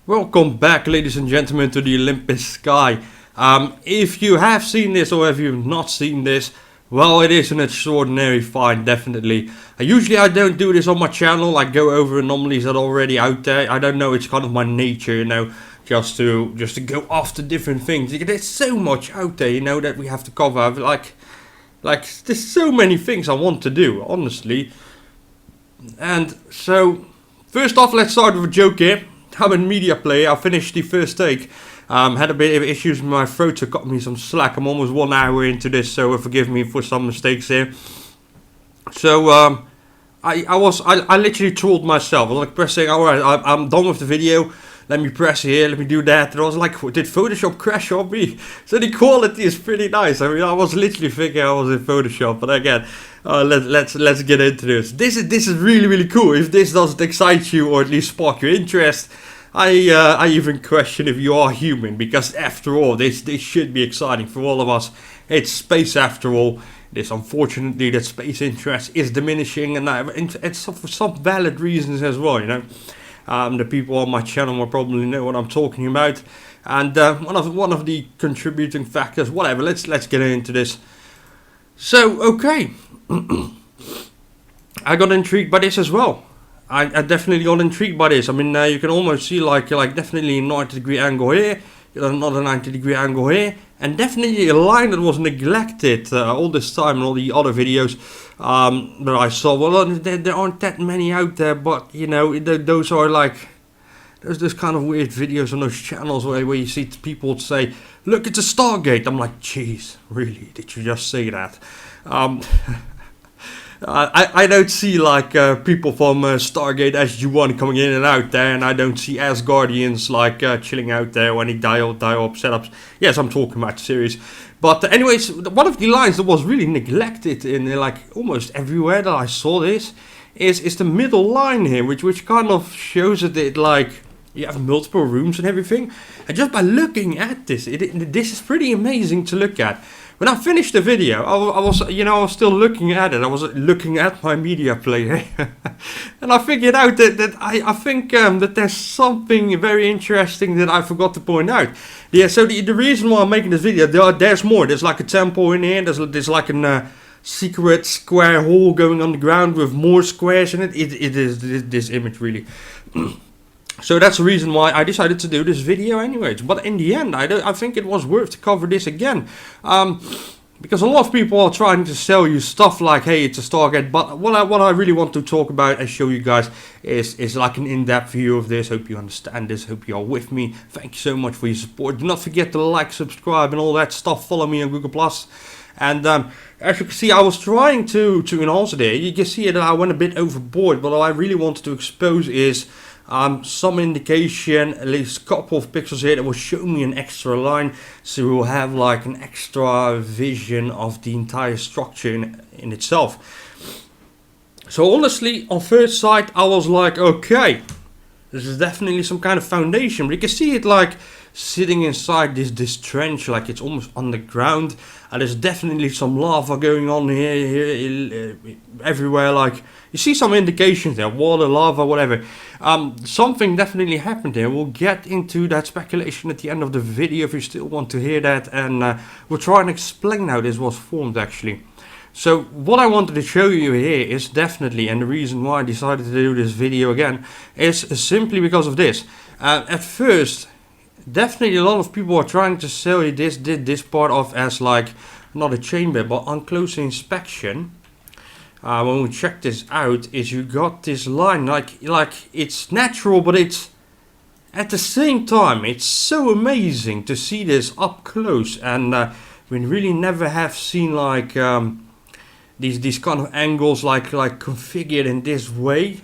Welcome back, ladies and gentlemen, to the Olympus Sky. If you have seen this or if you've not seen this, well, it is an extraordinary find, definitely. Usually I don't do this on my channel, I go over anomalies that are already out there. I don't know, it's kind of my nature, you know, just to go after different things. There's so much out there, you know, that we have to cover. Like there's so many things I want to do, honestly. And so, first off, let's start with a joke here. I'm in media play. I finished the first take. Had a bit of issues with my throat, so cut me some slack. I'm almost 1 hour into this, so forgive me for some mistakes here. So I literally trolled myself. I was like pressing, alright, I'm done with the video. Let me press here, let me do that. And I was like, did Photoshop crash on me? So the quality is pretty nice. I mean, I was literally thinking I was in Photoshop, but again, let's get into this. This is really cool. If this doesn't excite you or at least spark your interest, I even question if you are human, because after all, this should be exciting for all of us. It's space after all. It is unfortunately that space interest is diminishing, and it's for some valid reasons as well, you know. The people on my channel will probably know what I'm talking about, and one of the contributing factors. Whatever. Let's get into this. So okay, I got intrigued by this as well. I definitely got intrigued by this. I mean, you can almost see like definitely a 90-degree angle here, another 90-degree angle here, and definitely a line that was neglected all this time in all the other videos that I saw. Well, there aren't that many out there, but you know, those are like those kind of weird videos on those channels where you see people say, "Look, it's a Stargate." I'm like, "Jeez, really? Did you just say that?" I don't see like people from Stargate SG-1 coming in and out there, and I don't see Asgardians like chilling out there when he dial up setups. Yes, I'm talking about the series. But anyways, one of the lines that was really neglected in like almost everywhere that I saw this is the middle line here, which kind of shows that it like you have multiple rooms and everything. And just by looking at this, this is pretty amazing to look at. When I finished the video, I was still looking at it. I was looking at my media player, and I figured out that I think that there's something very interesting that I forgot to point out. Yeah, so the reason why I'm making this video, there's more. There's like a temple in here. There's like a secret square hole going on the ground with more squares in it. It is this image really. So that's the reason why I decided to do this video anyways. But in the end, I think it was worth to cover this again. Because a lot of people are trying to sell you stuff like, hey, it's a Stargate. But what I really want to talk about and show you guys is like an in-depth view of this. Hope you understand this. Hope you are with me. Thank you so much for your support. Do not forget to like, subscribe and all that stuff. Follow me on Google+. And as you can see, I was trying to enhance it here. You can see that I went a bit overboard. But what I really wanted to expose is some indication, at least a couple of pixels here that will show me an extra line, so we'll have like an extra vision of the entire structure in itself. So honestly, on first sight, I was like, okay, this is definitely some kind of foundation, but you can see it like sitting inside this trench, like it's almost underground, and there's definitely some lava going on here everywhere. Like you see some indications there, water, lava, whatever. Something definitely happened there. We'll get into that speculation at the end of the video if you still want to hear that, and we'll try and explain how this was formed actually. So what I wanted to show you here is definitely, and the reason why I decided to do this video again, is simply because of this. At first, definitely a lot of people are trying to sell you this part off as like not a chamber, but on closer inspection, when we check this out, is you got this line like it's natural, but it's at the same time it's so amazing to see this up close, and we really never have seen like these kind of angles like configured in this way.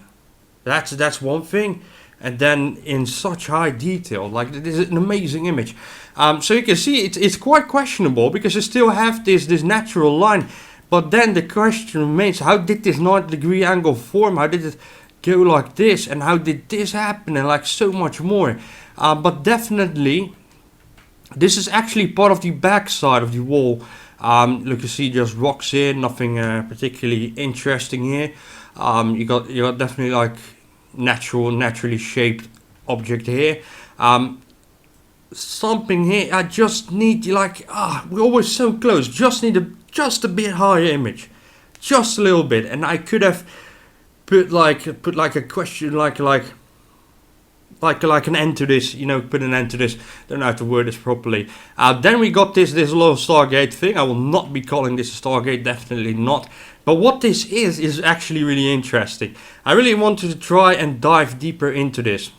That's one thing. And then in such high detail, like this is an amazing image. So you can see it's quite questionable because you still have this natural line, but then the question remains: how did this 90-degree angle form? How did it go like this? And how did this happen? And like so much more. But definitely, this is actually part of the back side of the wall. Look, you see just rocks here, nothing particularly interesting here. You got definitely like naturally shaped object here. Something here, I just need like, we're always so close, just need just a bit higher image, just a little bit, and I could have put like a question like an end to this, you know, put an end to this. Don't know how to word this properly. Then we got this little Stargate thing. I will not be calling this a Stargate, definitely not. But what this is actually really interesting. I really wanted to try and dive deeper into this.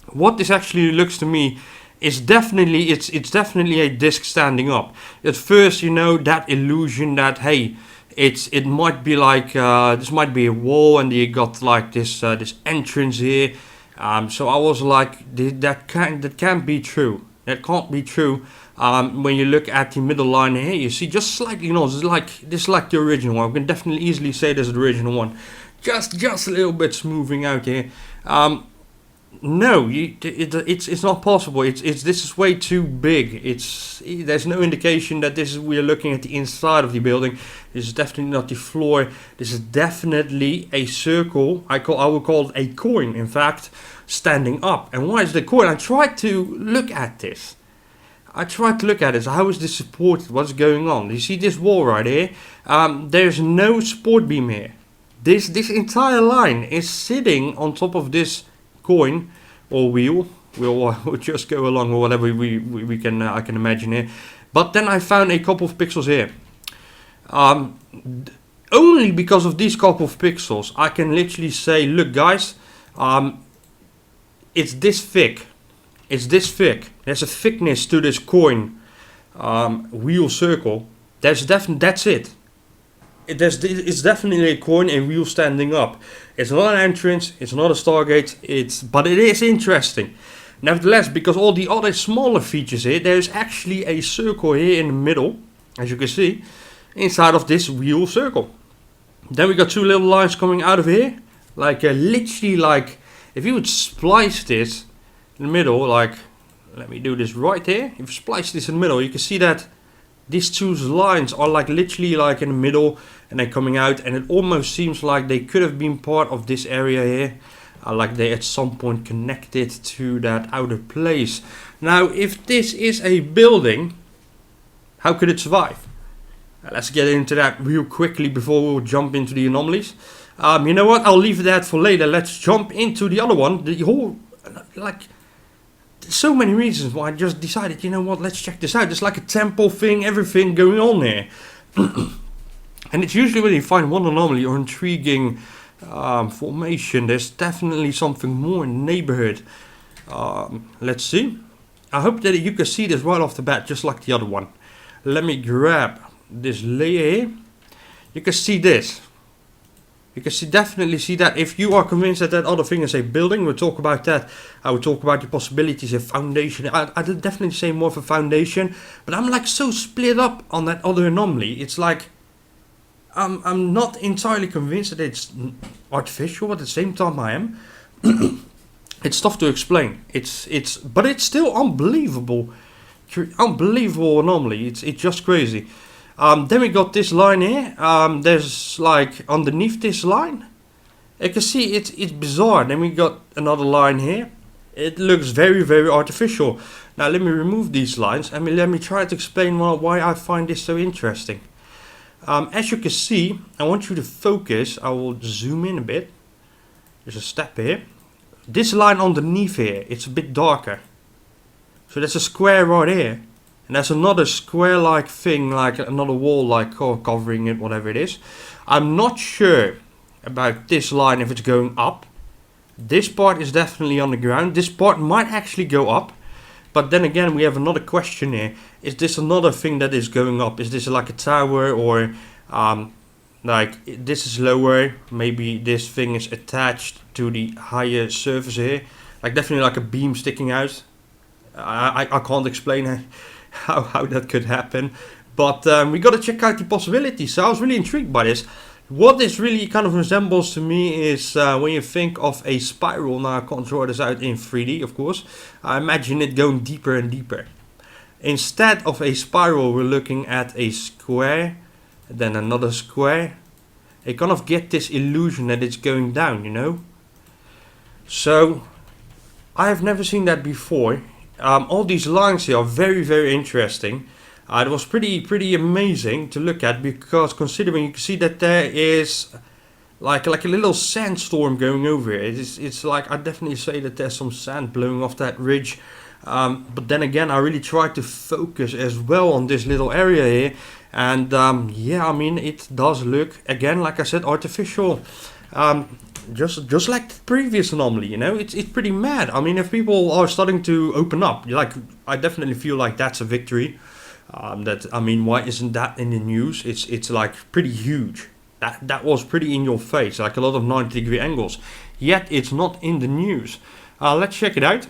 What this actually looks to me is definitely, it's definitely a disc standing up. At first, you know, that illusion that, hey, it might be like, this might be a wall, and you got like this entrance here. So I was like, that can't be true. That can't be true. When you look at the middle line here, you see just slightly, you know, this is like the original one. I can definitely easily say this is the original one. Just a little bit smoothing out here. No, it's not possible. This is way too big. There's no indication that we are looking at the inside of the building. This is definitely not the floor. This is definitely a circle. I will call it a coin, in fact, standing up. And why is the coin? I tried to look at this. How is this supported? What's going on? You see this wall right here? There's no support beam here. This entire line is sitting on top of this coin or wheel. We'll just go along with whatever we can I can imagine here. But then I found a couple of pixels here. Only because of these couple of pixels, I can literally say, look guys, it's this thick. It's this thick. There's a thickness to this coin wheel circle. That's it. It's definitely a coin and wheel standing up. It's not an entrance, it's not a Stargate, but it is interesting. Nevertheless, because all the other smaller features here, there's actually a circle here in the middle, as you can see, inside of this wheel circle. Then we got two little lines coming out of here, like literally like, if you would splice this in the middle, like, let me do this right here. If you splice this in the middle, you can see that these two lines are like literally like in the middle, and they're coming out, and it almost seems like they could have been part of this area here, like they at some point connected to that outer place. Now, if this is a building, how could it survive? Let's get into that real quickly before we'll jump into the anomalies. You know what? I'll leave that for later. Let's jump into the other one. The whole, like, so many reasons why I just decided, you know what, let's check this out. It's like a temple thing, everything going on here. And it's usually when you find one anomaly or intriguing formation, there's definitely something more in the neighborhood. Let's see. I hope that you can see this right off the bat, just like the other one. Let me grab this layer here. You can see this. You can definitely see that. If you are convinced that that other thing is a building, we'll talk about that. I will talk about the possibilities of foundation. I'd definitely say more of a foundation, but I'm like so split up on that other anomaly. It's like I'm not entirely convinced that it's artificial, but at the same time I am. It's tough to explain. But it's still unbelievable. Unbelievable anomaly. It's just crazy. Then we got this line here. There's like underneath this line, you can see it's bizarre. Then we got another line here. It looks very, very artificial. Now let me remove these lines. Let me try to explain why I find this so interesting. As you can see, I want you to focus. I will zoom in a bit. There's a step here. This line underneath here, it's a bit darker. So there's a square right here. And there's another square-like thing, like another wall, like covering it, whatever it is. I'm not sure about this line if it's going up. This part is definitely on the ground. This part might actually go up. But then again, we have another question here. Is this another thing that is going up? Is this like a tower, or like this is lower? Maybe this thing is attached to the higher surface here. Like definitely like a beam sticking out. I can't explain how that could happen, but we got to check out the possibilities. So I was really intrigued by this. What this really kind of resembles to me is when you think of a spiral. Now I can't draw this out in 3D, of course. I imagine it going deeper and deeper. Instead of a spiral, we're looking at a square, then another square. You kind of get this illusion that it's going down, you know. So I have never seen that before. All these lines here are very, very interesting. It was pretty amazing to look at, because considering you can see that there is like a little sandstorm going over here. It's like, I definitely say that there's some sand blowing off that ridge. But then again, I really tried to focus as well on this little area here. And yeah, I mean, it does look, again, like I said, artificial. Just like the previous anomaly, you know, it's pretty mad. I mean, if people are starting to open up, like, I definitely feel like that's a victory. I mean, why isn't that in the news? It's like pretty huge. That was pretty in your face, like a lot of 90-degree angles. Yet it's not in the news. Let's check it out.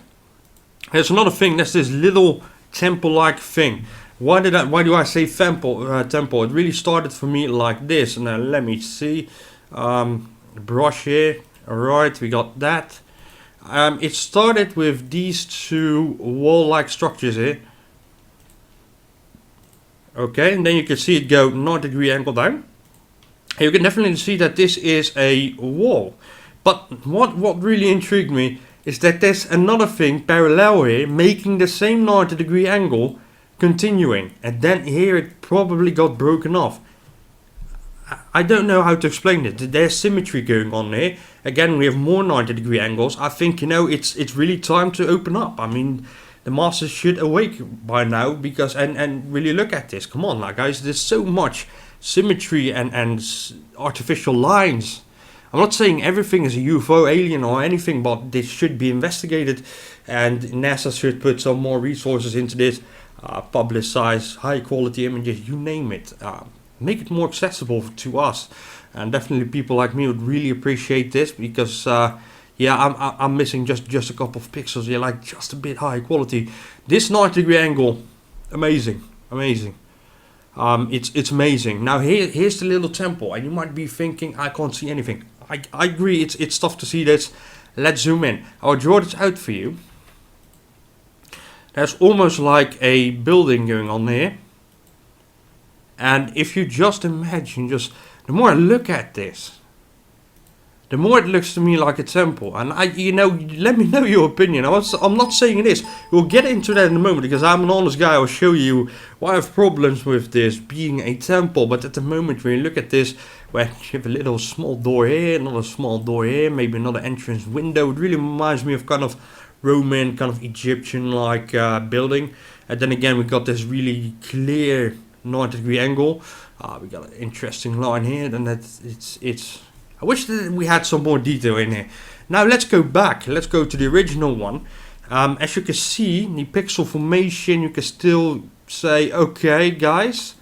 There's another thing. There's this little temple-like thing. Why do I say temple? Temple. It really started for me like this. Now let me see. Brush here. All right, we got that. It started with these two wall-like structures here. Okay, and then you can see it go 90-degree angle down. You can definitely see that this is a wall. But what really intrigued me is that there's another thing parallel here, making the same 90-degree angle, continuing. And then here it probably got broken off. I don't know how to explain it. There's symmetry going on here. Again, we have more 90-degree angles. I think, you know, it's really time to open up. I mean, the masters should awake by now, because and really look at this. Come on, like, guys, there's so much symmetry and artificial lines. I'm not saying everything is a UFO, alien or anything, but this should be investigated, and NASA should put some more resources into this, publicize high quality images, you name it. Make it more accessible to us, and definitely people like me would really appreciate this, because yeah, I'm missing just a couple of pixels here, like just a bit high quality. This 90-degree angle, amazing. It's amazing. Now here's the little temple, and you might be thinking, I can't see anything. I agree, it's tough to see this. Let's zoom in. I'll draw this out for you. There's almost like a building going on here. And if you just imagine, the more I look at this, the more it looks to me like a temple. And let me know your opinion. I'm not saying it is. We'll get into that in a moment, because I'm an honest guy. I'll show you why I have problems with this being a temple. But at the moment, when you look at this, where you have a little small door here, another small door here, maybe another entrance window. It really reminds me of kind of Roman, kind of Egyptian-like building. And then again, we got this really clear 90-degree angle. We got an interesting line here, and it's. I wish that we had some more detail in here. Now let's go back. Let's go to the original one. As you can see, the pixel formation, you can still say, okay, guys,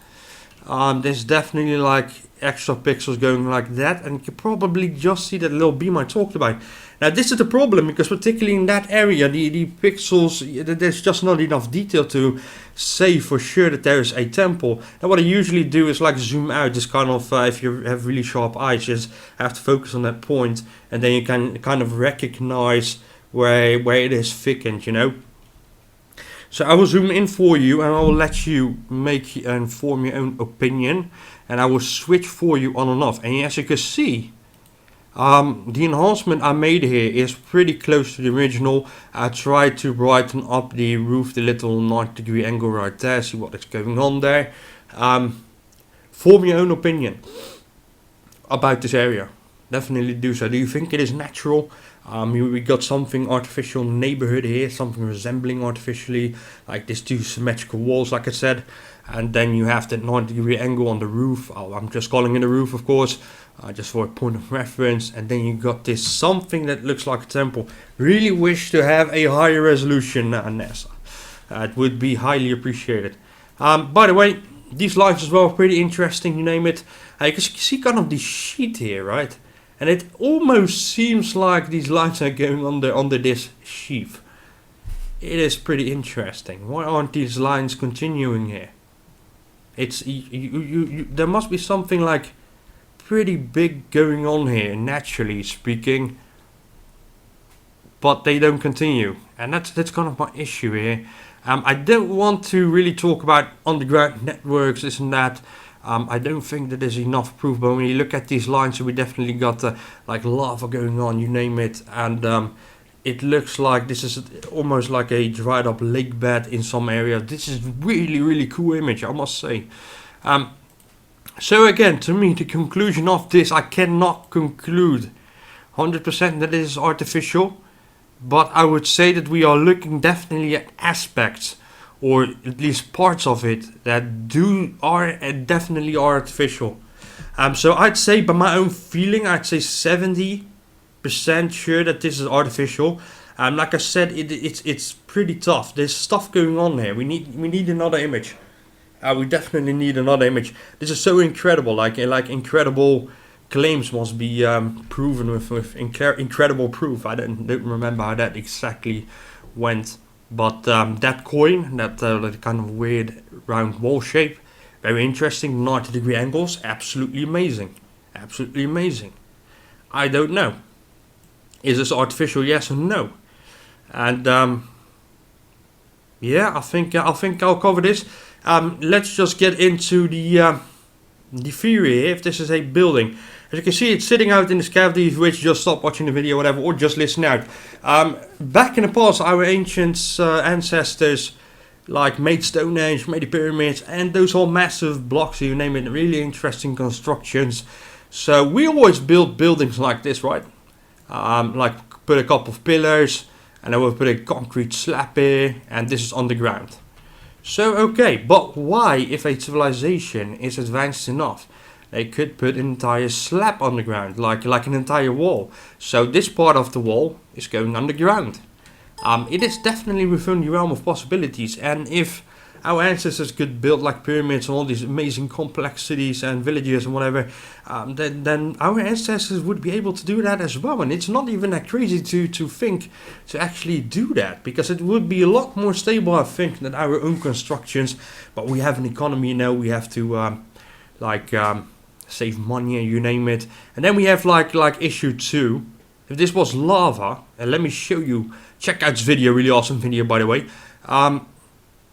there's definitely like extra pixels going like that, and you can probably just see that little beam I talked about. Now this is the problem, because particularly in that area, the pixels, there's just not enough detail to say for sure that there is a temple. Now what I usually do is like zoom out, just kind of, if you have really sharp eyes, just have to focus on that point, and then you can kind of recognize where it is thickened, you know. So I will zoom in for you, and I will let you make and form your own opinion, and I will switch for you on and off. And as you can see, the enhancement I made here is pretty close to the original. I tried to brighten up the roof, the little 90-degree angle right there, see what is going on there. Form your own opinion about this area. Definitely do so. Do you think it is natural? We got something artificial neighborhood here, something resembling artificially, like these two symmetrical walls, like I said. And then you have that 90-degree angle on the roof. I'm just calling it a roof, of course, just for a point of reference. And then you got this something that looks like a temple. Really wish to have a higher resolution, NASA. It would be highly appreciated. By the way, these lines as well, pretty interesting, you name it. You can see kind of the sheet here, right? And it almost seems like these lines are going under this sheath. It is pretty interesting. Why aren't these lines continuing here? It's there must be something like pretty big going on here, naturally speaking, but they don't continue, and that's kind of my issue here. I don't want to really talk about underground networks, this and that. I don't think that there's enough proof, but when you look at these lines, we definitely got like lava going on, you name it, and it looks like this is almost like a dried up lake bed in some areas. This is really cool image, I must say. So again, to me, the conclusion of this, I cannot conclude 100% that it is artificial, but I would say that we are looking definitely at aspects, or at least parts of it, that are definitely artificial. So I'd say, by my own feeling, I'd say 70% sure that this is artificial. Like I said, it's pretty tough. There's stuff going on here. We need another image. We definitely need another image. This is so incredible. Like incredible claims must be proven with incredible proof. I don't remember how that exactly went, but that coin, that kind of weird round wall shape, very interesting. 90-degree angles, absolutely amazing. Absolutely amazing. I don't know. Is this artificial? Yes or no? And yeah, I think I'll cover this. Let's just get into the theory here. If this is a building, as you can see, it's sitting out in this cavity, which just stop watching the video, whatever, or just listen out. Back in the past, our ancient ancestors made Stonehenge, made the pyramids, and those whole massive blocks, you name it, really interesting constructions. So we always build buildings like this, right? Like put a couple of pillars, and then we'll put a concrete slab here, and this is underground. So okay, but why, if a civilization is advanced enough, they could put an entire slab underground, like an entire wall. So this part of the wall is going underground. It is definitely within the realm of possibilities, and if our ancestors could build like pyramids and all these amazing complex cities and villages and whatever, then our ancestors would be able to do that as well. And it's not even that crazy to think to actually do that, because it would be a lot more stable, I think, than our own constructions. But we have an economy, you know, we have to save money, you name it. And then we have like issue 2. If this was lava, and let me show you, check out this video, really awesome video by the way.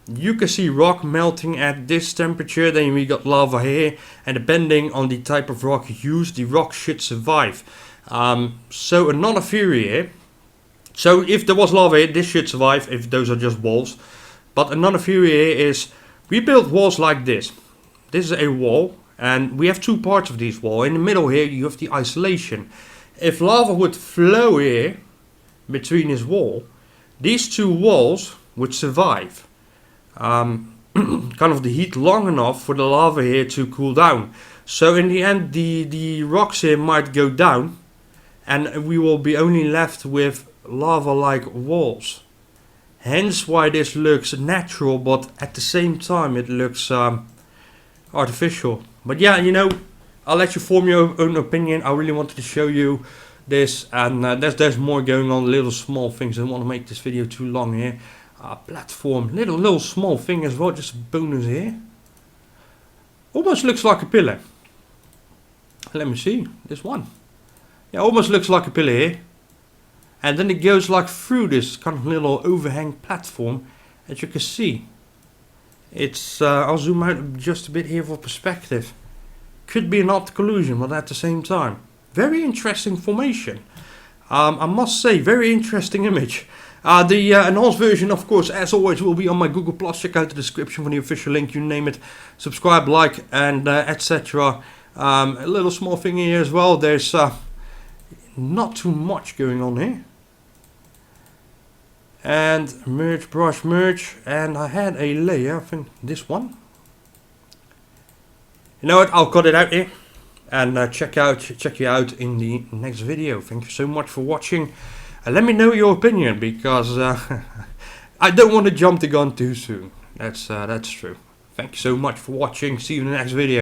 You can see rock melting at this temperature, then we got lava here, and depending on the type of rock used, the rock should survive. So another theory here. So if there was lava here, this should survive if those are just walls. But another theory here is, we build walls like this. This is a wall, and we have two parts of this wall. In the middle here, you have the isolation. If lava would flow here, between this wall, these two walls would survive. Kind of the heat long enough for the lava here to cool down. So in the end, the rocks here might go down, and we will be only left with lava-like walls. Hence why this looks natural, but at the same time it looks artificial. But yeah, you know, I'll let you form your own opinion. I really wanted to show you this, and there's more going on, little small things. I don't want to make this video too long here. Platform, little small thing as well, just a bonus here. Almost looks like a pillar. Let me see, this one. Yeah, almost looks like a pillar here. And then it goes like through this kind of little overhang platform, as you can see. It's, I'll zoom out just a bit here for perspective. Could be an optical illusion, but at the same time, very interesting formation. I must say, very interesting image. The enhanced version, of course, as always, will be on my Google+. Check out the description for the official link, you name it. Subscribe, like, and etc. A little small thing here as well. There's not too much going on here. And merge, brush, merge. And I had a layer, I think this one. You know what, I'll cut it out here. And check you out in the next video. Thank you so much for watching. Let me know your opinion, because I don't want to jump the gun too soon. That's true. Thank you so much for watching. See you in the next video.